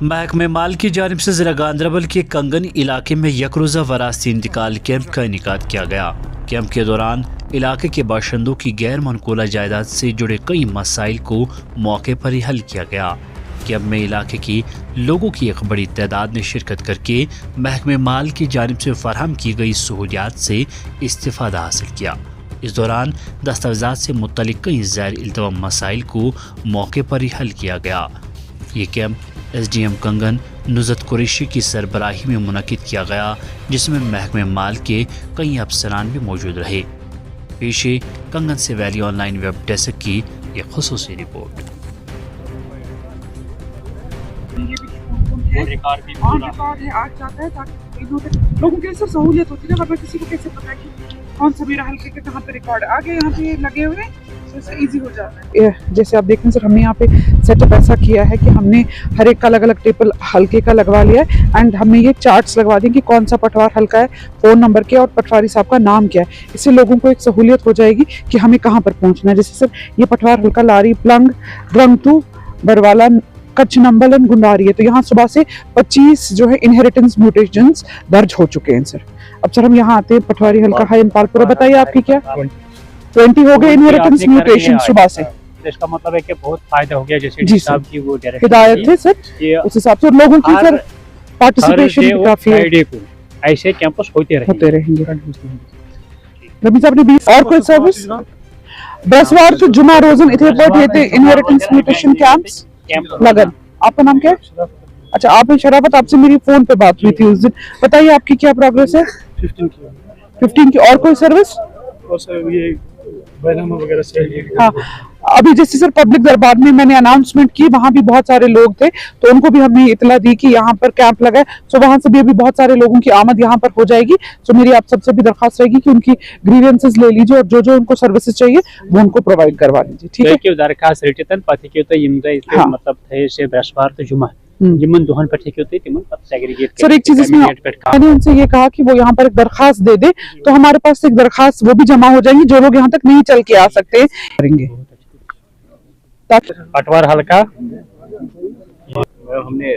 महकमे माल की जानिब से ज़िला गांधरबल के कंगन इलाके में यकरोज़ा वरासती इंतकाल कैंप का इनेकाद किया गया। कैंप के दौरान इलाके के बाशिंदों की गैर मनकूला जायदाद से जुड़े कई मसाइल को मौके पर ही हल किया गया। कैंप में इलाके की लोगों की एक बड़ी तादाद ने शिरकत करके महकमे माल की जानिब से फराहम की गई सहूलियात से इस्तिफादा हासिल किया। इस दौरान दस्तावेज़ात से मुतल्लिक कई ज़ैर इल्तवाम मसाइल को मौके पर ही हल किया गया। ये कैंप SDM कंगन नुज़रत कुरैशी की सरबराही में मुनक़िद किया गया, जिसमें महकमे माल के कई अफसरान भी मौजूद रहे। पेश है कंगन से वैली ऑनलाइन वेब डेस्क की एक ख़ुसूसी रिपोर्ट। लोगों के लिए सहूलियत होती है, वरना किसी को कैसे पता है कि कौन सा मेरा हल्के के कहाँ पे रिकॉर्ड आगे यहाँ पे लगे हुए, तो इससे इजी हो जाता है। जैसे आप देख रहे हैं सर, हमने यहाँ पे सेटअप ऐसा किया है कि हमने हर एक का अलग अलग टेबल हल्के का लगवा लिया है एंड हमने ये चार्ट्स लगवा दिए कि कौन सा पटवार हल्का है, फ़ोन नंबर क्या और पटवारी साहब का नाम क्या है। इससे लोगों को एक सहूलियत हो जाएगी कि हमें कहाँ पर पहुँचना है। जैसे सर ये पटवार हल्का लारी प्लंग द्रंगतू बरवाला कच्छ नंबल गुंडारी है, तो यहाँ सुबह से 25 जो है इनहेरिटेंस म्यूटेशंस दर्ज हो चुके हैं सर। अब सर हम यहाँ आते हैं पटवारी हल्का हाई पालपुरा, बताइए आपकी क्या 20 हो गए इनहेरिटेंस म्यूटेशन सुबह से। इसका मतलब है कि बहुत फायदा हो गया, जैसे साहब की वो हिदायत थे सर, उस हिसाब से लोगों की सर पार्टिसिपेशन काफी है। ऐसे कैंपस होते रहेंगे। रबी साहब ने 20 और कोई सर्विस बृहस्पतिवार तो जुमा रोजन इथे पर इनहेरिटेंस म्यूटेशन कैंप्स लगन। आपका नाम क्या है? अच्छा, आप शराफत, आपसे मेरी फोन पे बात हुई थी उस दिन। बताइए आपकी क्या प्रोग्रेस है? 15 की और कोई सर्विस? ये बैनामा वगैरह से। हाँ, अभी जैसे सर पब्लिक दरबार में मैंने अनाउंसमेंट की, वहाँ भी बहुत सारे लोग थे, तो उनको भी हमने इतला दी कि यहाँ पर कैंप लगा है। सो वहाँ से भी अभी बहुत सारे लोगों की आमद यहाँ पर हो जाएगी। सो मेरी आप सबसे भी दरखास्त रहेगी कि उनकी ग्रीवेंसेस ले लीजिए और जो जो उनको सर्विसेज चाहिए वो उनको प्रोवाइड करवा लीजिए। ठीक है, दरखास्त मतलब बृहस्पतिवार तो जुमा सर एक चीज इसमें मैंने उनसे ये कहा कि वो यहाँ पर एक दरखास्त दे दे, तो हमारे पास एक दरखास्त वो भी जमा हो जाएंगी, जो लोग यहाँ तक नहीं चल के आ सकते करेंगे। पटवार हल्का हमने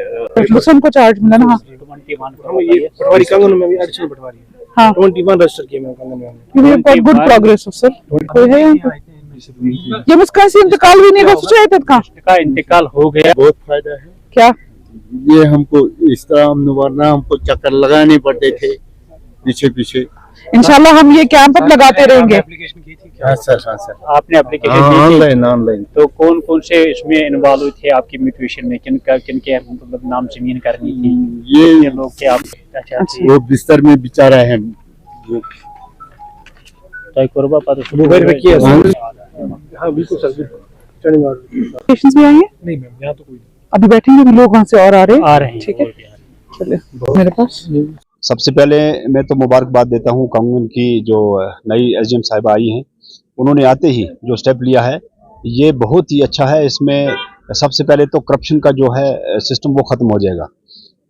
को चार्ज मिला ना। पटवारी कंगन में भी एडिशनल पटवारी है। हाँ, 21 रजिस्टर किए मैं कंगन में। Good progress sir. कोई है यहाँ पे? ये मुझका से इंतकाल भी नहीं कर का इंतकाल हो गया। बहुत फायदा है। क्या ये हमको इस तरह वरना हमको चक्कर लगाने पड़ते थे पीछे पीछे। इंशाल्लाह हम ये कैंप अब लगाते रहेंगे। एप्लीकेशन की थी क्या? हाँ सर। आपने एप्लीकेशन ऑनलाइन। तो कौन कौन से इसमें इन्वॉल्व थे आपकी म्यूटेशन में? किनके मतलब नाम जमीन करनी थी? ये लोग के आप वो बिस्तर में बेचारा है वो कुर्बा पर किया। हाँ बिल्कुल सर, पेशेंट्स भी आएंगे? नहीं मैम, यहाँ तो कोई अभी बैठेंगे भी लोग, वहाँ से और आ रहे हैं। ठीक है, चलिए मेरे पास। सबसे पहले मैं तो मुबारकबाद देता हूँ कंगन की जो नई SDM साहिबा आई हैं। उन्होंने आते ही जो स्टेप लिया है ये बहुत ही अच्छा है। इसमें सबसे पहले तो करप्शन का जो है सिस्टम वो ख़त्म हो जाएगा,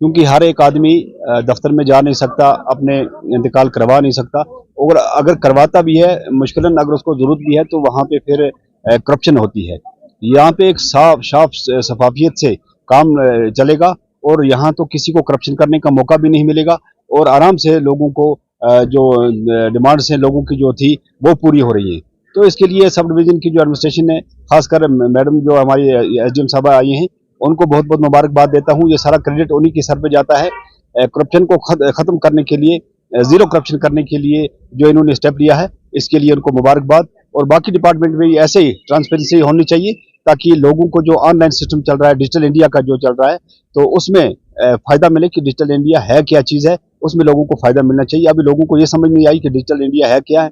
क्योंकि हर एक आदमी दफ्तर में जा नहीं सकता, अपने इंतकाल करवा नहीं सकता, और अगर करवाता भी है मुश्किलन अगर उसको ज़रूरत भी है तो वहाँ पे फिर करप्शन होती है। यहाँ पे एक साफ शफाफियत से काम चलेगा और यहाँ तो किसी को करप्शन करने का मौका भी नहीं मिलेगा और आराम से लोगों को जो डिमांड्स हैं लोगों की जो थी वो पूरी हो रही है। तो इसके लिए सब डिवीज़न की जो एडमिनिस्ट्रेशन है, खासकर मैडम जो हमारी SDM साहबा आई हैं, उनको बहुत बहुत मुबारकबाद देता हूँ। ये सारा क्रेडिट उन्हीं के सर पे जाता है। करप्शन को ख़त्म करने के लिए, ज़ीरो करप्शन करने के लिए जो इन्होंने स्टेप लिया है, इसके लिए उनको मुबारकबाद। और बाकी डिपार्टमेंट में ऐसे ही ट्रांसपेरेंसी होनी चाहिए ताकि लोगों को जो ऑनलाइन सिस्टम चल रहा है, डिजिटल इंडिया का जो चल रहा है, तो उसमें फ़ायदा मिले कि डिजिटल इंडिया है क्या चीज़ है, उसमें लोगों को फ़ायदा मिलना चाहिए। अभी लोगों को ये समझ नहीं आई कि डिजिटल इंडिया है क्या है,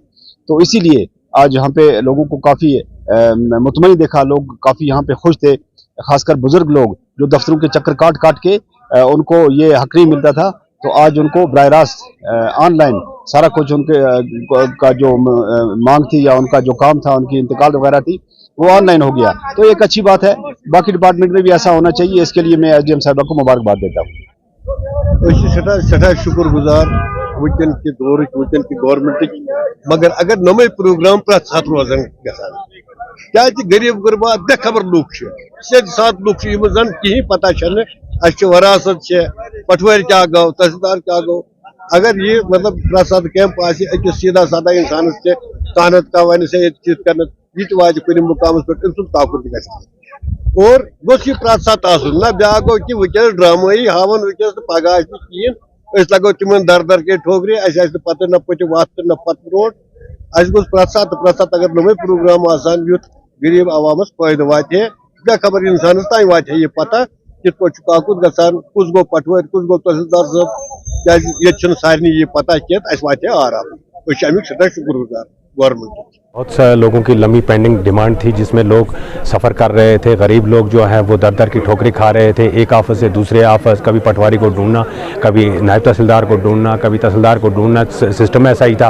तो इसीलिए आज यहाँ पे लोगों को काफ़ी मुतमईन देखा, लोग काफ़ी यहाँ पे खुश थे, खासकर बुजुर्ग लोग जो दफ्तरों के चक्कर काट के उनको ये हक नहीं मिलता था, तो आज उनको बराह रास्त ऑनलाइन सारा कुछ उनके का जो मांग थी या उनका जो काम था, उनकी इंतकाल वगैरह थी, वो ऑनलाइन हो गया। तो एक अच्छी बात है, बाकी डिपार्टमेंट में भी ऐसा होना चाहिए। इसके लिए मैं SDM साहिबा को मुबारकबाद देता हूँ। सदा शुक्रगुजार वुकन की दौर वुकन की गवर्नमेंट मगर अगर नमे प्रोग्राम प्रत सात रोजान गसान क्या गरीब गुरबा बेखबर लूक सेद सात लूक जन कहीं पता वरासत पटवारी क्या गो तहसीलदार क्या गो अगर ये मतलब प्रसाद कैंप आकि सीधा साधा इंसान कानत का वन से चीज कर ये वाज कुछ मुकाम पे ताकुत ग और गोस यह प्रत सात ना ब्या गो कि वह ड्रामाई हावन वस पगह कहें लगो तिम दर दर के ठोकरे पत न पत वत न पत ब्रोट गोस प्रत सात अगर नमे प्रोग्राम आसान युत गरीब आवामस फायदे वाते क्या खबर इंसान तान वाते ये पता कित पे काकुत गसान कुस गो पटवारी कुस गो तहसीलदार साहब क्या सारे ये पता कह वाते आराम अमिक सदा शुक्रगुजार गवर्नमेंट। बहुत सारे लोगों की लंबी पेंडिंग डिमांड थी जिसमें लोग सफ़र कर रहे थे, गरीब लोग जो हैं वो दर दर की ठोकरी खा रहे थे, एक ऑफिस से दूसरे ऑफिस, कभी पटवारी को ढूंढना, कभी नायब तहसीलदार को ढूंढना, कभी तहसीलदार को ढूंढना, सिस्टम ऐसा ही था।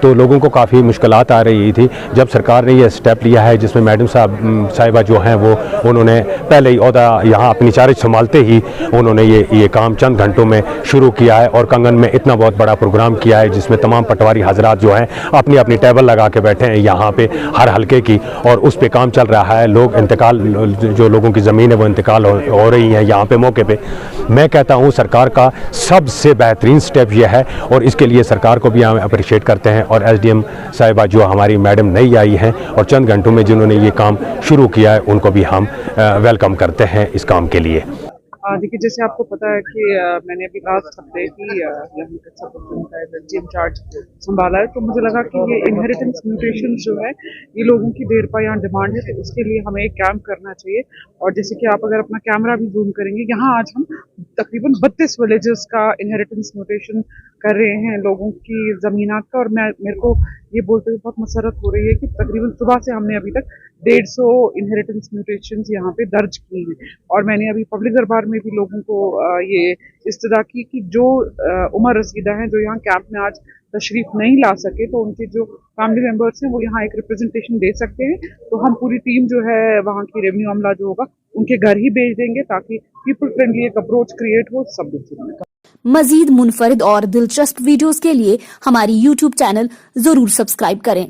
तो लोगों को काफ़ी मुश्किलात आ रही थी। जब सरकार ने ये स्टेप लिया है जिसमें मैडम साहिबा जो हैं वो उन्होंने पहले ही ओहदा यहाँ अपनी चार्ज संभालते ही उन्होंने ये काम चंद घंटों में शुरू किया है और कंगन में इतना बहुत बड़ा प्रोग्राम किया है जिसमें तमाम पटवारी हजरात जो हैं अपनी अपनी टेबल लगा के बैठे हैं यहाँ पे हर हल्के की और उस पे काम चल रहा है। लोग इंतकाल जो लोगों की ज़मीन है वो इंतकाल हो रही है यहाँ पे मौके पे। मैं कहता हूँ सरकार का सबसे बेहतरीन स्टेप ये है और इसके लिए सरकार को भी हम अप्रिशिएट करते हैं और SDM साहिबा जो हमारी मैडम नई आई हैं और चंद घंटों में जिन्होंने ये काम शुरू किया है उनको भी हम वेलकम करते हैं इस काम के लिए। देखिए जैसे आपको पता है कि मैंने अभी लास्ट हफ्ते ही SDM चार्ज संभाला है, तो मुझे लगा कि ये इनहेरिटेंस म्यूटेशन जो है ये लोगों की देर पर यहाँ डिमांड है, तो उसके लिए हमें एक कैंप करना चाहिए। और जैसे कि आप अगर अपना कैमरा भी जूम करेंगे, यहाँ आज हम तकरीबन 32 विलेजेस का इनहेरिटेंस म्यूटेशन कर रहे हैं लोगों की ज़मीनात का। और मेरे को ये बोलते हुए बहुत मसरत हो रही है कि तकरीबन सुबह से हमने अभी तक 150 इनहेरिटेंस म्यूटेशंस यहाँ पे दर्ज की हैं। और मैंने अभी पब्लिक दरबार में भी लोगों को ये इस्तदा की कि जो उमर रसीदा हैं जो यहाँ कैंप में आज तशरीफ नहीं ला सके, तो उनके जो फैमिली मेम्बर्स हैं वो यहाँ एक रिप्रेजेंटेशन दे सकते हैं। तो हम पूरी टीम जो है वहाँ की रेवेन्यू अमला जो होगा उनके घर ही भेज देंगे ताकि पीपल फ्रेंडली एक अप्रोच क्रिएट हो सब लोग। मजीद मुनफरिद और दिलचस्प वीडियोस के लिए हमारी YouTube चैनल जरूर सब्सक्राइब करें।